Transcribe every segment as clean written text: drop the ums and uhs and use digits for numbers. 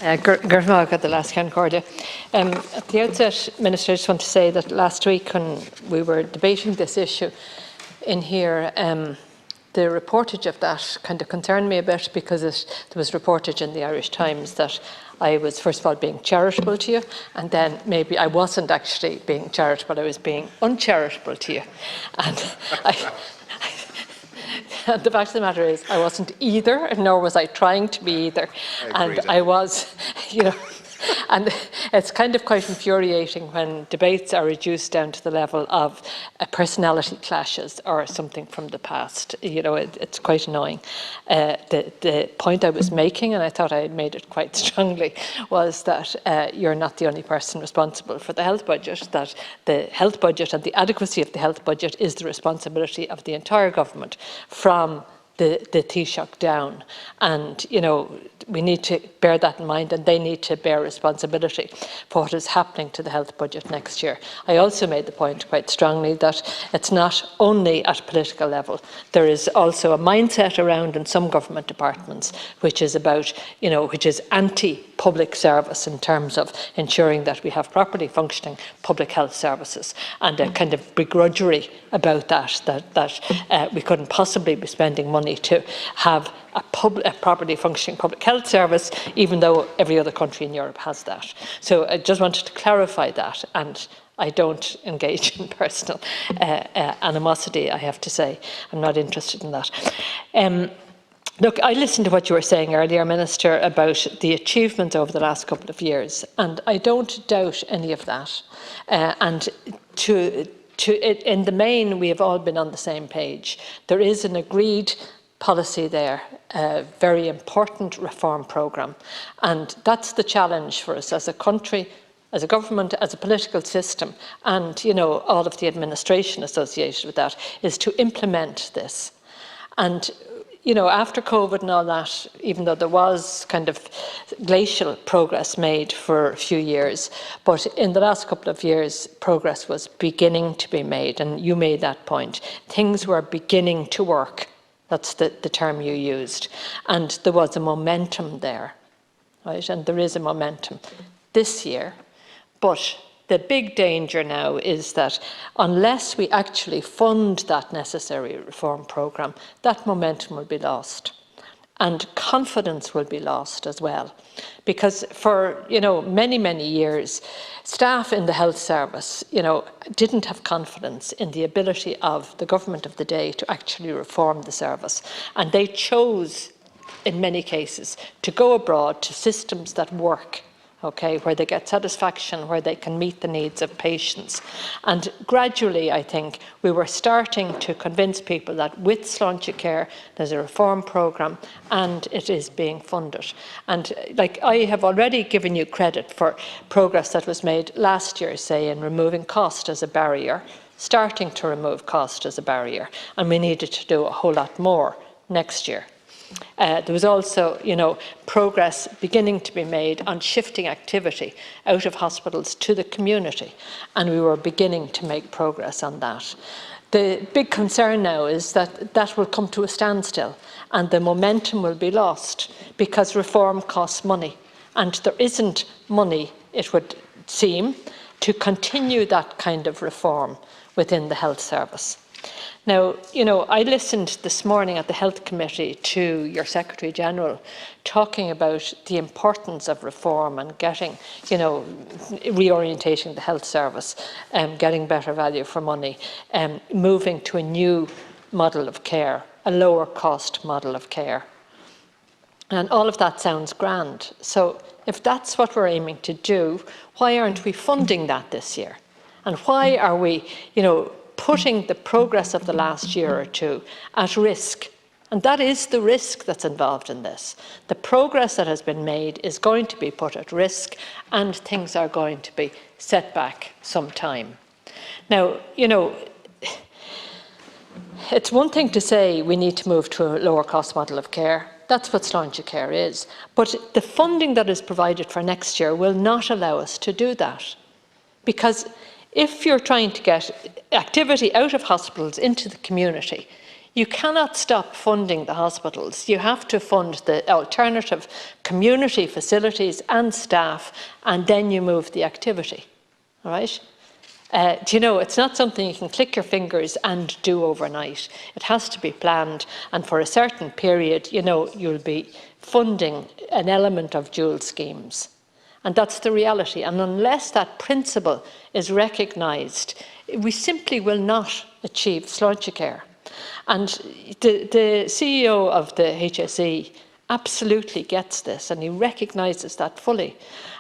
Gurmag at the last Cordia. At the outset, Minister, I just want to say that last week when we were debating this issue in here, the reportage of that kind of concerned me a bit because there was reportage in the Irish Times that I was, first of all, being charitable to you, and then maybe I wasn't actually being charitable, I was being uncharitable to you. And the fact of the matter is, I wasn't either, nor was I trying to be either. And I was, and it's kind of quite infuriating when debates are reduced down to the level of personality clashes or something from the past. It's quite annoying. The point I was making, and I thought I had made it quite strongly, was that you're not the only person responsible for the health budget, that the health budget and the adequacy of the health budget is the responsibility of the entire government from the Taoiseach down. And, we need to bear that in mind, and they need to bear responsibility for what is happening to the health budget next year. I also made the point quite strongly that it's not only at political level. There is also a mindset around in some government departments which is about, which is anti-public service in terms of ensuring that we have properly functioning public health services, and a kind of begrudgery about that we couldn't possibly be spending money to have a properly functioning public health service, even though every other country in Europe has that. So I just wanted to clarify that, and I don't engage in personal animosity, I have to say. I'm not interested in that. Look, I listened to what you were saying earlier, Minister, about the achievements over the last couple of years, and I don't doubt any of that. And in the main, we have all been on the same page. There is an agreed policy there, a very important reform programme, and that's the challenge for us as a country, as a government, as a political system, and all of the administration associated with that, is to implement this. And after COVID and all that, even though there was kind of glacial progress made for a few years, but in the last couple of years, progress was beginning to be made, and you made that point. Things were beginning to work. That's the term you used. And there was a momentum there, right? And there is a momentum this year. But the big danger now is that unless we actually fund that necessary reform programme, that momentum will be lost. And confidence will be lost as well. Because for many, many years, staff in the health service didn't have confidence in the ability of the government of the day to actually reform the service. And they chose, in many cases, to go abroad to systems that work, where they get satisfaction, where they can meet the needs of patients. And gradually, I think, we were starting to convince people that with Sláinte Care, there's a reform programme and it is being funded. And I have already given you credit for progress that was made last year, say, in removing cost as a barrier, starting to remove cost as a barrier, and we needed to do a whole lot more next year. There was also, progress beginning to be made on shifting activity out of hospitals to the community, and we were beginning to make progress on that. The big concern now is that that will come to a standstill and the momentum will be lost because reform costs money, and there isn't money, it would seem, to continue that kind of reform within the health service. Now, I listened this morning at the Health Committee to your Secretary-General talking about the importance of reform and getting, reorientating the health service, getting better value for money, moving to a new model of care, a lower cost model of care. And all of that sounds grand. So if that's what we're aiming to do, why aren't we funding that this year? And why are we, putting the progress of the last year or two at risk? And that is the risk that's involved in this. The progress that has been made is going to be put at risk, and things are going to be set back some time. Now, it's one thing to say we need to move to a lower cost model of care. That's what Sláinte Care is. But the funding that is provided for next year will not allow us to do that. Because if you're trying to get activity out of hospitals into the community, You cannot stop funding the hospitals. You have to fund the alternative community facilities and staff, and then you move the activity. All right? Do you know, it's not something you can click your fingers and do overnight. It has to be planned, and for a certain period, you know, you'll be funding an element of dual schemes. And that's the reality. And unless that principle is recognised, we simply will not achieve sláinte care. And the CEO of the HSE absolutely gets this, and he recognises that fully.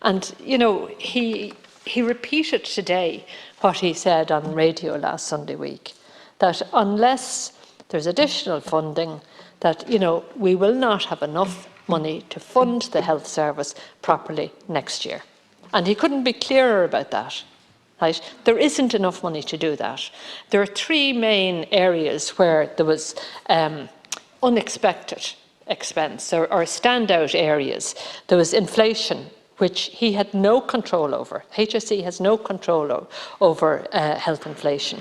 And, you know, he repeated today what he said on radio last Sunday week, that unless there's additional funding, that, you know, we will not have enough money to fund the health service properly next year. And he couldn't be clearer about that. Right? There isn't enough money to do that. There are three main areas where there was unexpected expense or standout areas. There was inflation, which he had no control over. HSE has no control over health inflation.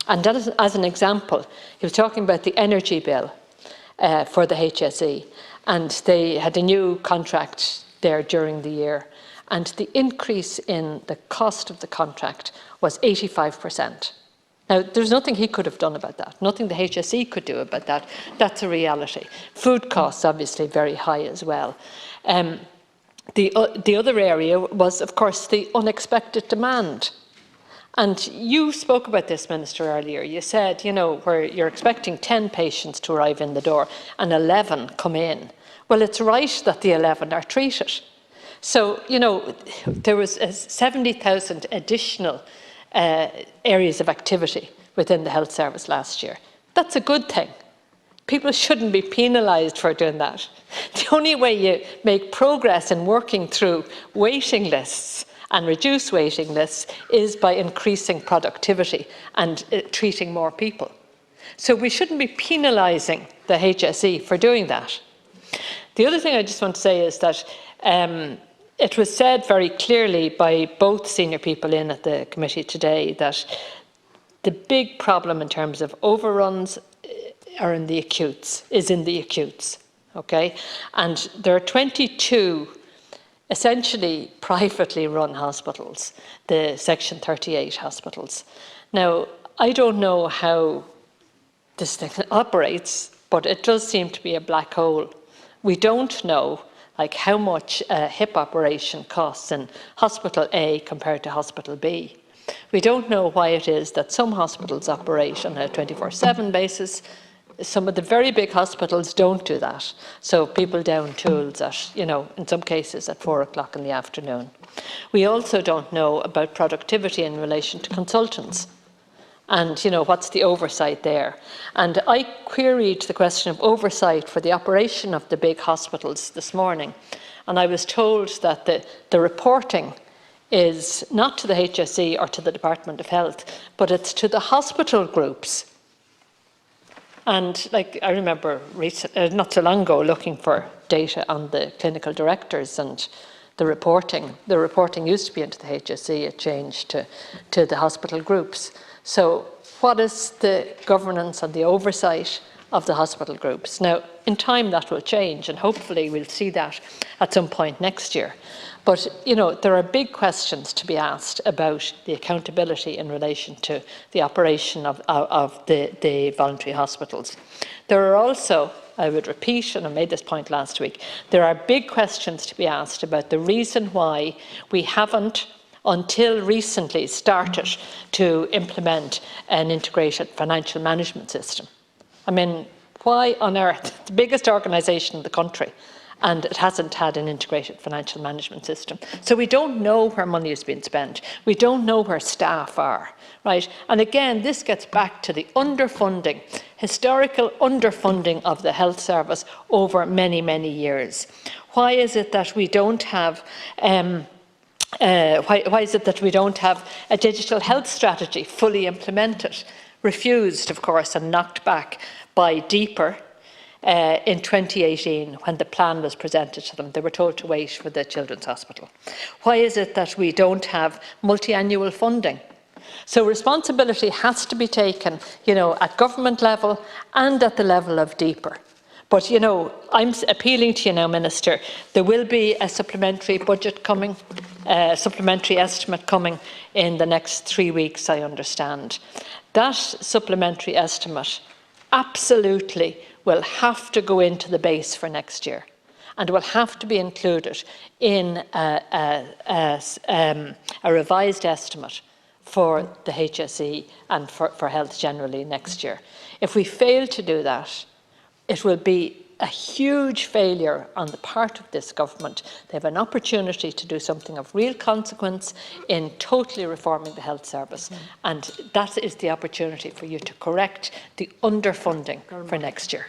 And that is, as an example, he was talking about the energy bill for the HSE, and they had a new contract there during the year, and the increase in the cost of the contract was 85%. Now, there's nothing he could have done about that, nothing the HSE could do about that. That's a reality. Food costs, obviously, very high as well. The other area was, of course, the unexpected demand. And you spoke about this, Minister, earlier. You said, you know, where you're expecting 10 patients to arrive in the door and 11 come in. Well, it's right that the 11 are treated. So, you know, there was 70,000 additional areas of activity within the health service last year. That's a good thing. People shouldn't be penalised for doing that. The only way you make progress in working through waiting lists and reduce waiting lists is by increasing productivity and treating more people. So we shouldn't be penalising the HSE for doing that. The other thing I just want to say is that it was said very clearly by both senior people in at the committee today that the big problem in terms of overruns are in the acutes, okay? And there are 22 essentially privately run hospitals, the Section 38 hospitals. Now, I don't know how this thing operates, but it does seem to be a black hole. We don't know like how much a hip operation costs in Hospital A compared to Hospital B. We don't know why it is that some hospitals operate on a 24/7 basis. Some of the very big hospitals don't do that. So people down tools at, you know, in some cases at 4 o'clock in the afternoon. We also don't know about productivity in relation to consultants. And, you know, what's the oversight there? And I queried the question of oversight for the operation of the big hospitals this morning. And I was told that the reporting is not to the HSE or to the Department of Health, but it's to the hospital groups. And like I remember not so long ago looking for data on the clinical directors and the reporting. The reporting used to be into the HSE, it changed to the hospital groups. So what is the governance and the oversight of the hospital groups? Now, in time that will change, and hopefully we'll see that at some point next year. But, you know, there are big questions to be asked about the accountability in relation to the operation of the voluntary hospitals. There are also, I would repeat, and I made this point last week, there are big questions to be asked about the reason why we haven't, until recently, started to implement an integrated financial management system. I mean, why on earth, the biggest organisation in the country, and it hasn't had an integrated financial management system. So we don't know where money has been spent. We don't know where staff are, right? And again, this gets back to the underfunding, historical underfunding of the health service over many, many years. Why is it that we don't have why is it that we don't have a digital health strategy fully implemented? Refused, of course, and knocked back by Deeper in 2018 when the plan was presented to them. They were told to wait for the Children's Hospital. Why is it that we don't have multi-annual funding? So responsibility has to be taken, you know, at government level and at the level of deeper. But, you know, I'm appealing to you now, Minister, there will be a supplementary budget coming, a supplementary estimate coming in the next 3 weeks, I understand. That supplementary estimate absolutely will have to go into the base for next year and will have to be included in a revised estimate for the HSE and for health generally next year. If we fail to do that, it will be a huge failure on the part of this government. They have an opportunity to do something of real consequence in totally reforming the health service, and that is the opportunity for you to correct the underfunding for next year.